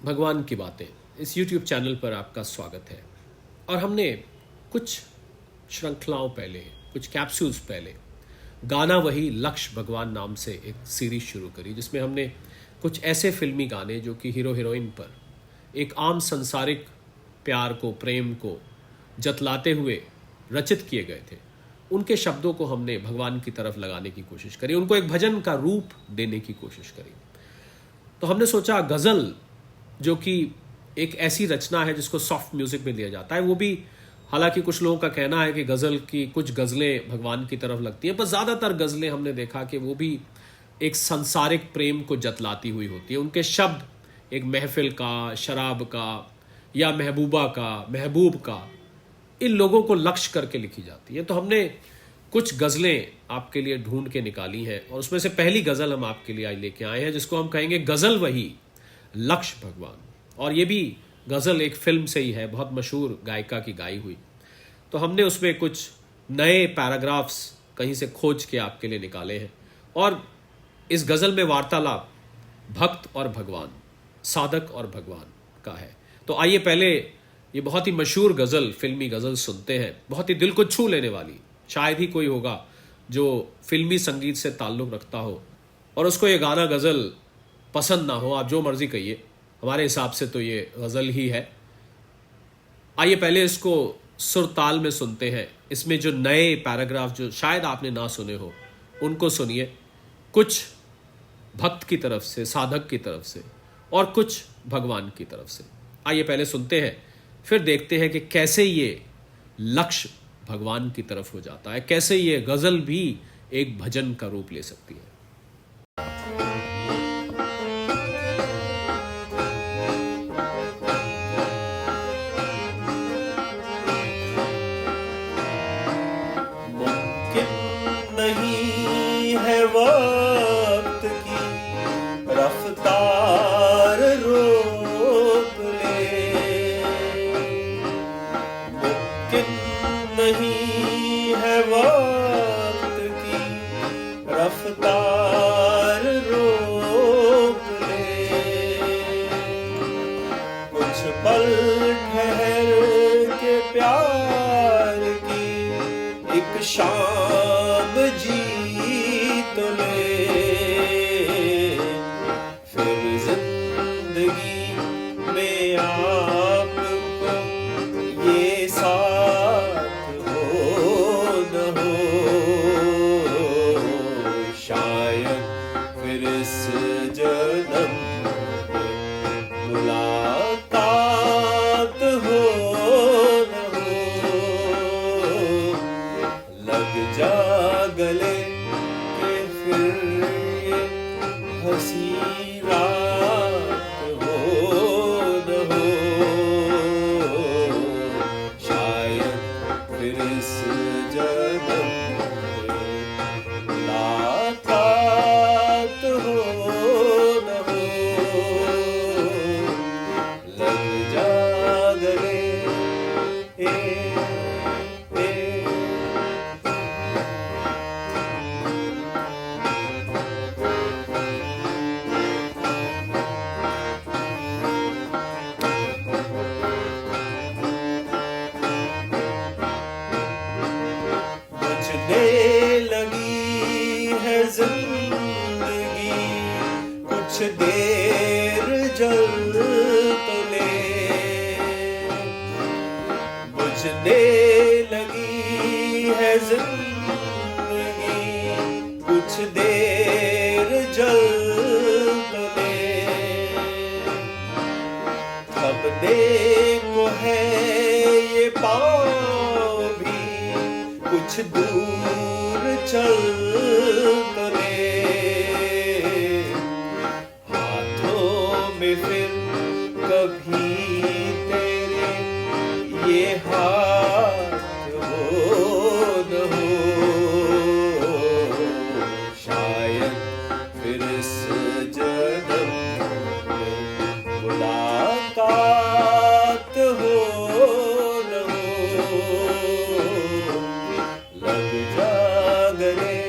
भगवान की बातें इस YouTube चैनल पर आपका स्वागत है। और हमने कुछ श्रृंखलाओं पहले, कुछ कैप्सूल्स पहले गाना वही लक्ष्य भगवान नाम से एक सीरीज शुरू करी, जिसमें हमने कुछ ऐसे फिल्मी गाने जो कि हीरो हीरोइन पर एक आम संसारिक प्यार को, प्रेम को जतलाते हुए रचित किए गए थे, उनके शब्दों को हमने भगवान की तरफ लगाने की कोशिश करी, उनको एक भजन का रूप देने की कोशिश करी। तो हमने सोचा गज़ल, जो कि एक ऐसी रचना है जिसको सॉफ्ट म्यूजिक में लिया जाता है, वो भी, हालांकि कुछ लोगों का कहना है कि गज़ल की कुछ गज़लें भगवान की तरफ लगती हैं, पर ज़्यादातर गज़लें हमने देखा कि वो भी एक सांसारिक प्रेम को जतलाती हुई होती है। उनके शब्द एक महफिल का, शराब का या महबूबा का, महबूब का, इन लोगों को लक्ष्य करके लिखी जाती है। तो हमने कुछ गज़लें आपके लिए ढूंढ के निकाली हैं, और उसमें से पहली गज़ल हम आपके लिए आज लेके आए हैं, जिसको हम कहेंगे गज़ल वही लक्ष्य भगवान। और ये भी गज़ल एक फिल्म से ही है, बहुत मशहूर गायिका की गाई हुई। तो हमने उसमें कुछ नए पैराग्राफ्स कहीं से खोज के आपके लिए निकाले हैं, और इस गज़ल में वार्तालाप भक्त और भगवान, साधक और भगवान का है। तो आइए पहले ये बहुत ही मशहूर गज़ल, फिल्मी गज़ल सुनते हैं, बहुत ही दिल को छू लेने वाली। शायद ही कोई होगा जो फिल्मी संगीत से ताल्लुक़ रखता हो और उसको ये गाना गज़ल पसंद ना हो। आप जो मर्जी कहिए, हमारे हिसाब से तो ये गज़ल ही है। आइए पहले इसको सुर ताल में सुनते हैं। इसमें जो नए पैराग्राफ जो शायद आपने ना सुने हो, उनको सुनिए, कुछ भक्त की तरफ से, साधक की तरफ से, और कुछ भगवान की तरफ से। आइए पहले सुनते हैं, फिर देखते हैं कि कैसे ये लक्ष्य भगवान की तरफ हो जाता है, कैसे ये गज़ल भी एक भजन का रूप ले सकती है। नहीं है वक्त की रफ्तार रोक ले, मुमकिन नहीं है वक्त की रफ्तार रोक ले, कुछ पल ठहर के प्यार की एक शाम जीत ले, फिर जिंदगी में आपको ये साथ हो न हो, शायद फिर इस जन्म में मुलाकात हो न हो, लग जा गले के फिर ये हंसी रात हो न हो, शायद फिर इस जन्म में मुलाकात हो न हो, लग जा गले बुझने लगी है जिंदगी, कुछ देर जल तो ले, बुझने लगी है जिंदगी, कुछ देर जल तो ले, थमने को है ये पाँव भी, कुछ दूर चल तो ले, हाथों में फिर कभी तेरे ये हाथ हो न हो, शायद फिर इस जन्म में मुलाकात हो न हो, लग जा गले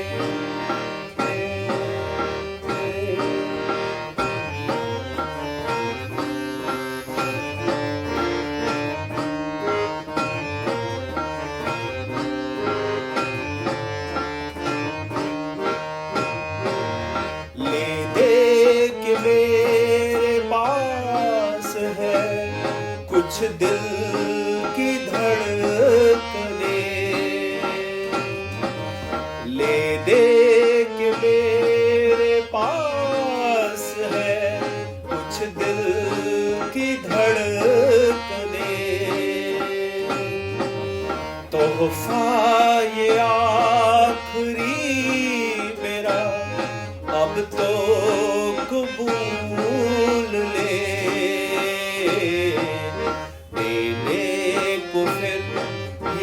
दिल की धड़कने ले दे के मेरे पास है कुछ दिल की धड़कने तोहफा ये आखिरी मेरा अब तो कबूल ले देने को फिर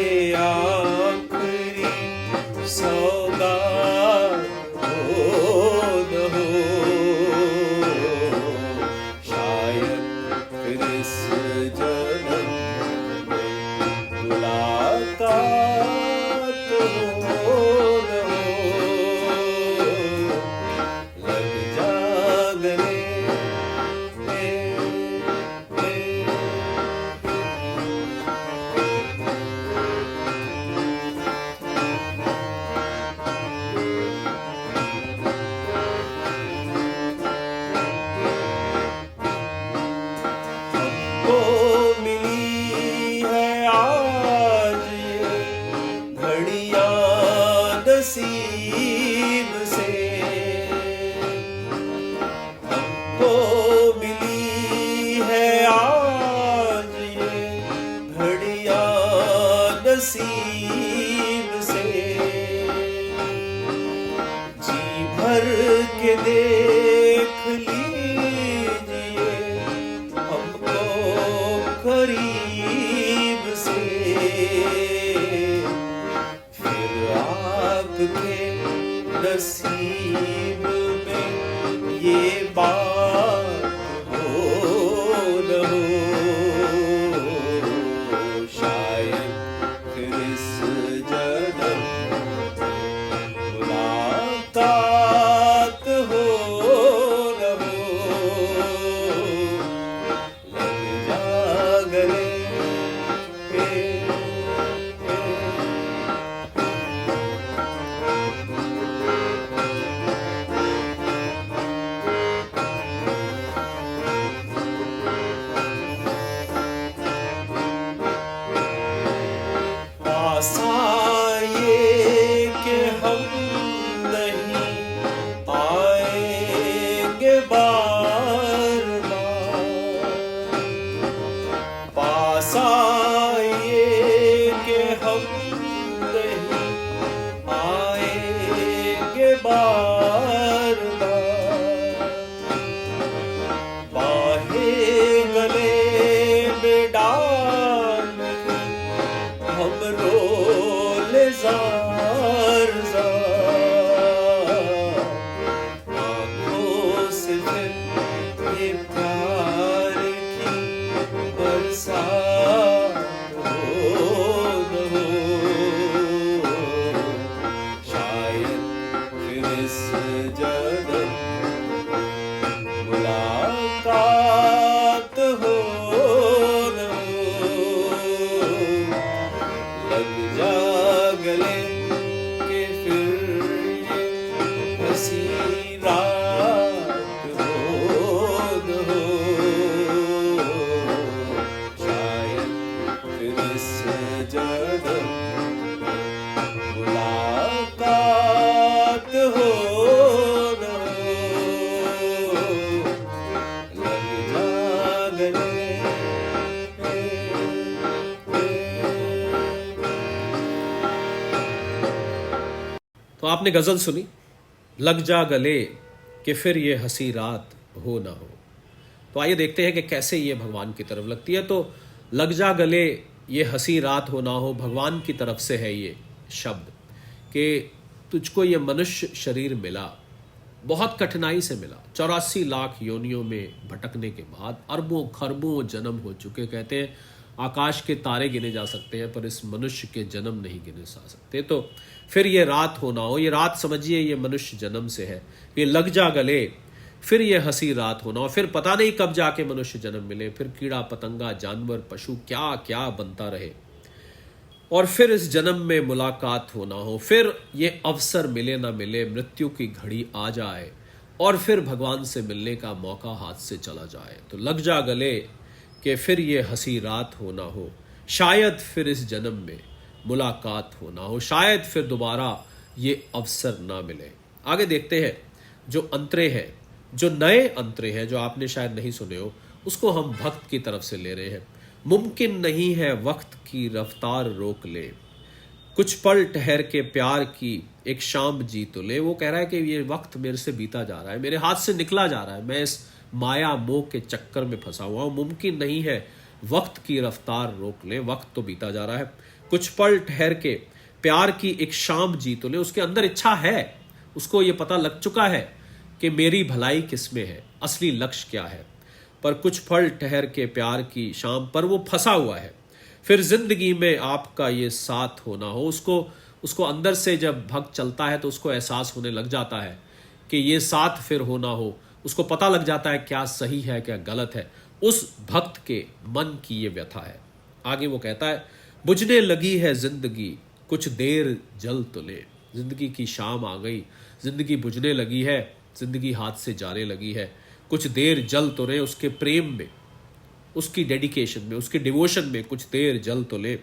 ये आखिरी सौगात हो न हो शायद फिर इस जन्म में मुलाकात हो न हो लग जा गले को मिली है आज ये घड़ियां नसीब से हमको मिली है आज ये घड़ियां नसीब से जी भर के देख लीजिए हमको करीब से फिर आपके नसीब में ये बात हो न हो शायद फिर इस जन्म मुलाकात हो न हो लग जा गले पास आए कि हम नहीं आएंगे बार बार पास आए कि हम नहीं आएंगे बार बार बाहें गले में डाल हम रोले जार जार आँखों से फिर ये प्यार की बरसात हो न हो शायद फिर इस जन्म मुलाकात हो न हो लग जा गले के फिर ये हंसी रात हो न हो शायद फिर इस जन्म मुलाकात हो न हो लग जा गले तो आपने गजल सुनी लग जा गले कि फिर ये हंसी रात हो ना हो। तो आइए देखते हैं कि कैसे ये भगवान की तरफ लगती है। तो लग जा गले ये हंसी रात हो ना हो भगवान की तरफ से है ये शब्द कि तुझको ये मनुष्य शरीर मिला, बहुत कठिनाई से मिला, 84 लाख योनियों में भटकने के बाद अरबों खरबों जन्म हो चुके। कहते हैं आकाश के तारे गिने जा सकते हैं पर इस मनुष्य के जन्म नहीं गिने जा सकते। तो फिर ये रात हो ना हो, ये रात समझिए ये मनुष्य जन्म से है। ये लग जा गले फिर ये हंसी रात होना, और फिर पता नहीं कब जाके मनुष्य जन्म मिले, फिर कीड़ा पतंगा जानवर पशु क्या क्या बनता रहे, और फिर इस जन्म में मुलाकात होना हो, फिर ये अवसर मिले ना मिले, मृत्यु की घड़ी आ जाए और फिर भगवान से मिलने का मौका हाथ से चला जाए। तो लग जा गले कि फिर ये हंसी रात हो ना हो, शायद फिर इस जन्म में मुलाकात हो ना हो, शायद फिर दोबारा ये अवसर ना मिले। आगे देखते हैं जो अंतरे हैं, जो नए अंतरे हैं जो आपने शायद नहीं सुने हो, उसको हम भक्त की तरफ से ले रहे हैं। मुमकिन नहीं है वक्त की रफ्तार रोक ले, कुछ पल ठहर के प्यार की एक शाम जी तो ले। वो कह रहा है कि ये वक्त मेरे से बीता जा रहा है, मेरे हाथ से निकला जा रहा है, मैं इस माया मोह के चक्कर में फंसा हुआ हूं। मुमकिन नहीं है वक्त की रफ्तार रोक ले, वक्त तो बीता जा रहा है। कुछ पल ठहर के प्यार की एक शाम जी तो ले। उसके अंदर इच्छा है, उसको ये पता लग चुका है कि मेरी भलाई किसमें है, असली लक्ष्य क्या है, पर कुछ पल ठहर के प्यार की शाम पर वो फंसा हुआ है। फिर जिंदगी में आपका ये साथ होना हो, उसको अंदर से जब भक्त चलता है तो उसको एहसास होने लग जाता है कि ये साथ फिर होना हो, उसको पता लग जाता है क्या सही है क्या गलत है। उस भक्त के मन की ये व्यथा है। आगे वो कहता है, बुझने लगी है जिंदगी कुछ देर जल तो ले। जिंदगी की शाम आ गई, जिंदगी बुझने लगी है, जिंदगी हाथ से जाने लगी है, कुछ देर जल तो ले। उसके प्रेम में, उसकी डेडिकेशन में, उसके डिवोशन में कुछ देर जल तो ले।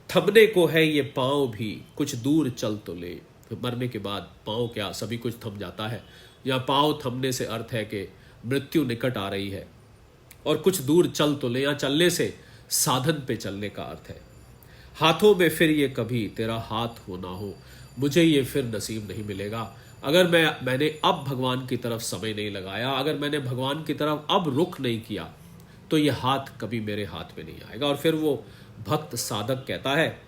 थमने को है ये पाँव भी कुछ दूर चल तो ले। तो मरने के बाद पाँव क्या, सभी कुछ थम जाता है। यहाँ पाँव थमने से अर्थ है कि मृत्यु निकट आ रही है, और कुछ दूर चल तो ले, यहाँ चलने से साधन पे चलने का अर्थ है। हाथों में फिर ये कभी तेरा हाथ हो ना हो, मुझे ये फिर नसीब नहीं मिलेगा। अगर मैंने अब भगवान की तरफ समय नहीं लगाया, अगर मैंने भगवान की तरफ अब रुख नहीं किया, तो ये हाथ कभी मेरे हाथ में नहीं आएगा। और फिर वो भक्त साधक कहता है,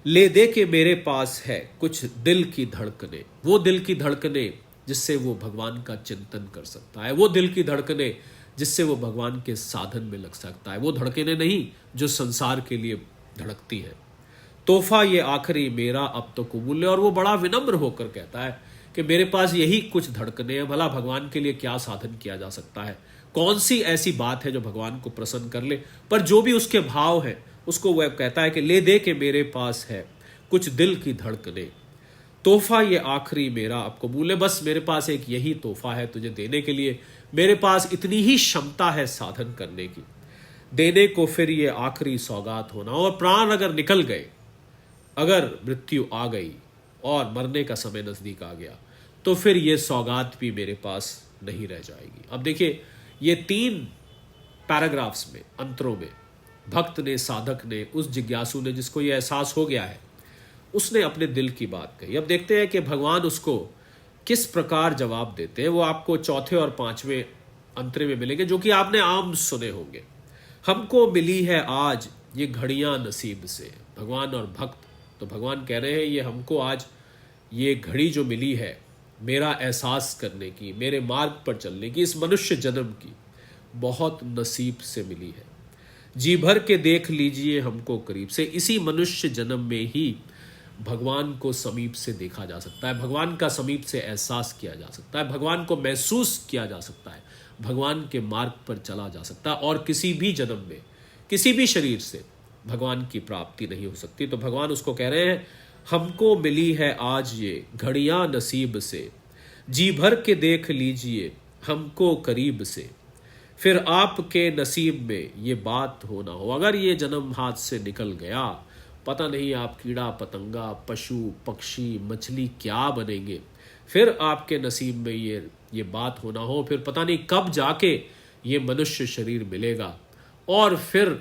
ले दे के मेरे पास है कुछ दिल की धड़कने। वो दिल की धड़कने जिससे वो भगवान का चिंतन कर सकता है, वो दिल की धड़कने जिससे वो भगवान के साधन में लग सकता है, वो धड़कने नहीं जो संसार के लिए धड़कती है। तोहफा ये आखिरी मेरा अब तो कबूल ले। और वो बड़ा विनम्र होकर कहता है कि मेरे पास यही कुछ धड़कने हैं, भला भगवान के लिए क्या साधन किया जा सकता है, कौन सी ऐसी बात है जो भगवान को प्रसन्न कर ले। पर जो भी उसके भाव है उसको वह कहता है कि ले दे के मेरे पास है कुछ दिल की धड़कने। तोहफा ये आखिरी मेरा अब कबूल है। बस मेरे पास एक यही तोहफा है तुझे देने के लिए, मेरे पास इतनी ही क्षमता है साधन करने की। देने को फिर ये आखिरी सौगात होना। और प्राण अगर निकल गए, अगर मृत्यु आ गई और मरने का समय नजदीक आ गया, तो फिर ये सौगात भी मेरे पास नहीं रह जाएगी। अब देखिए, ये 3 पैराग्राफ्स में, अंतरों में, भक्त ने, साधक ने, उस जिज्ञासु ने जिसको ये एहसास हो गया है, उसने अपने दिल की बात कही। अब देखते हैं कि भगवान उसको किस प्रकार जवाब देते हैं। वो आपको 4थे और 5वें अंतरे में मिलेंगे, जो कि आपने आम सुने होंगे। हमको मिली है आज ये घड़ियां नसीब से। भगवान और भक्त, तो भगवान कह रहे हैं ये हमको आज ये घड़ी जो मिली है मेरा एहसास करने की, मेरे मार्ग पर चलने की, इस मनुष्य जन्म की, बहुत नसीब से मिली है। जी भर के देख लीजिए हमको करीब से। इसी मनुष्य जन्म में ही भगवान को समीप से देखा जा सकता है, भगवान का समीप से एहसास किया जा सकता है, भगवान को महसूस किया जा सकता है, भगवान के मार्ग पर चला जा सकता है। और किसी भी जन्म में, किसी भी शरीर से भगवान की प्राप्ति नहीं हो सकती। तो भगवान उसको कह रहे हैं, हमको मिली है आज ये घड़ियां नसीब से, जी भर के देख लीजिए हमको करीब से, फिर आपके नसीब में ये बात हो ना हो। अगर ये जन्म हाथ से निकल गया, पता नहीं आप कीड़ा पतंगा, पशु पक्षी, मछली क्या बनेंगे। फिर आपके नसीब में ये बात होना हो, फिर पता नहीं कब जाके ये मनुष्य शरीर मिलेगा और फिर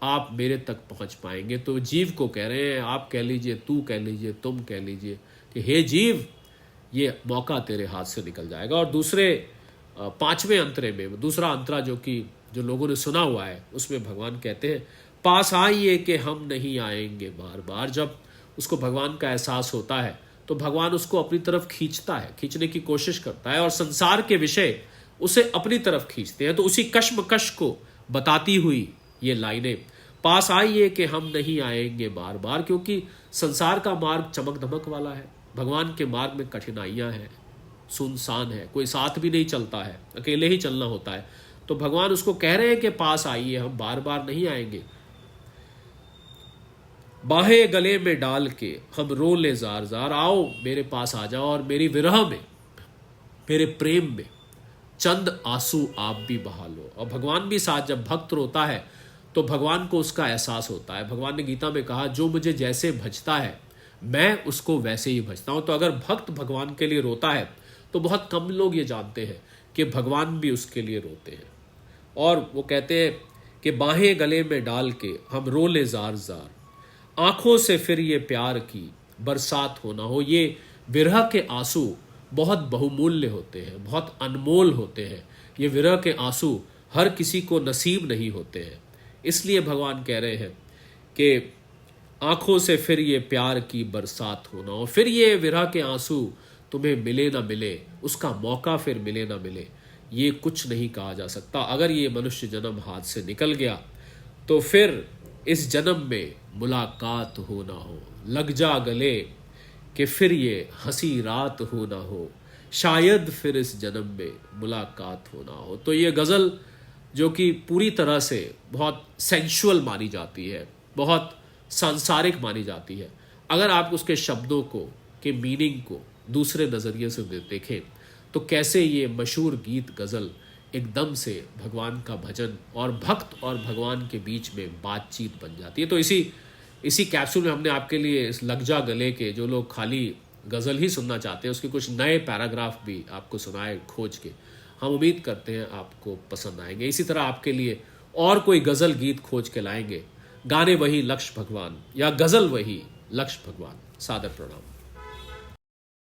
आप मेरे तक पहुंच पाएंगे। तो जीव को कह रहे हैं, आप कह लीजिए, तू कह लीजिए, तुम कह लीजिए कि हे जीव, ये मौका तेरे हाथ से निकल जाएगा। और दूसरे 5वें अंतरे में, दूसरा अंतरा जो लोगों ने सुना हुआ है, उसमें भगवान कहते हैं, पास आइए कि हम नहीं आएंगे बार बार। जब उसको भगवान का एहसास होता है तो भगवान उसको अपनी तरफ खींचता है, खींचने की कोशिश करता है, और संसार के विषय उसे अपनी तरफ खींचते हैं। तो उसी कश्मकश को बताती हुई ये लाइनें, पास आइए कि हम नहीं आएंगे बार बार, क्योंकि संसार का मार्ग चमक धमक वाला है, भगवान के मार्ग में कठिनाइयां हैं, सुनसान है, कोई साथ भी नहीं चलता है, अकेले ही चलना होता है। तो भगवान उसको कह रहे हैं कि पास आइए, हम बार बार नहीं आएंगे। बाहें गले में डाल के हम रो ले जार जार, आओ मेरे पास आ जाओ और मेरी विरह में, मेरे प्रेम में चंद आंसू आप भी बहा लो। और भगवान भी साथ, जब भक्त रोता है तो भगवान को उसका एहसास होता है। भगवान ने गीता में कहा, जो मुझे जैसे भजता है मैं उसको वैसे ही भजता हूं। तो अगर भक्त भगवान के लिए रोता है तो बहुत कम लोग ये जानते हैं कि भगवान भी उसके लिए रोते हैं। और वो कहते हैं कि बाहें गले में डाल के हम रो ले जार जार, आंखों से फिर ये प्यार की बरसात हो ना हो। ये विरह के आंसू बहुत बहुमूल्य होते हैं, बहुत अनमोल होते हैं। ये विरह के आंसू हर किसी को नसीब नहीं होते हैं। इसलिए भगवान कह रहे हैं कि आंखों से फिर ये प्यार की बरसात हो ना हो। फिर ये विरह के आंसू तुम्हें मिले ना मिले, उसका मौका फिर मिले ना मिले, ये कुछ नहीं कहा जा सकता। अगर ये मनुष्य जन्म हाथ से निकल गया तो फिर इस जन्म में मुलाकात हो ना हो। लग जा गले कि फिर ये हंसी रात हो ना हो, शायद फिर इस जन्म में मुलाकात हो ना हो। तो ये गज़ल जो कि पूरी तरह से बहुत सेंशुअल मानी जाती है, बहुत सांसारिक मानी जाती है, अगर आप उसके शब्दों को के मीनिंग को दूसरे नज़रिए से देखें तो कैसे ये मशहूर गीत गज़ल एकदम से भगवान का भजन और भक्त और भगवान के बीच में बातचीत बन जाती है। तो इसी कैप्सूल में हमने आपके लिए इस लग जा गले के, जो लोग खाली गज़ल ही सुनना चाहते हैं, उसके कुछ नए पैराग्राफ भी आपको सुनाए खोज के। हम उम्मीद करते हैं आपको पसंद आएंगे। इसी तरह आपके लिए और कोई गज़ल गीत खोज के लाएंगे। गाने वही लक्ष्य भगवान या गज़ल वही लक्ष्य भगवान। सादर प्रणाम।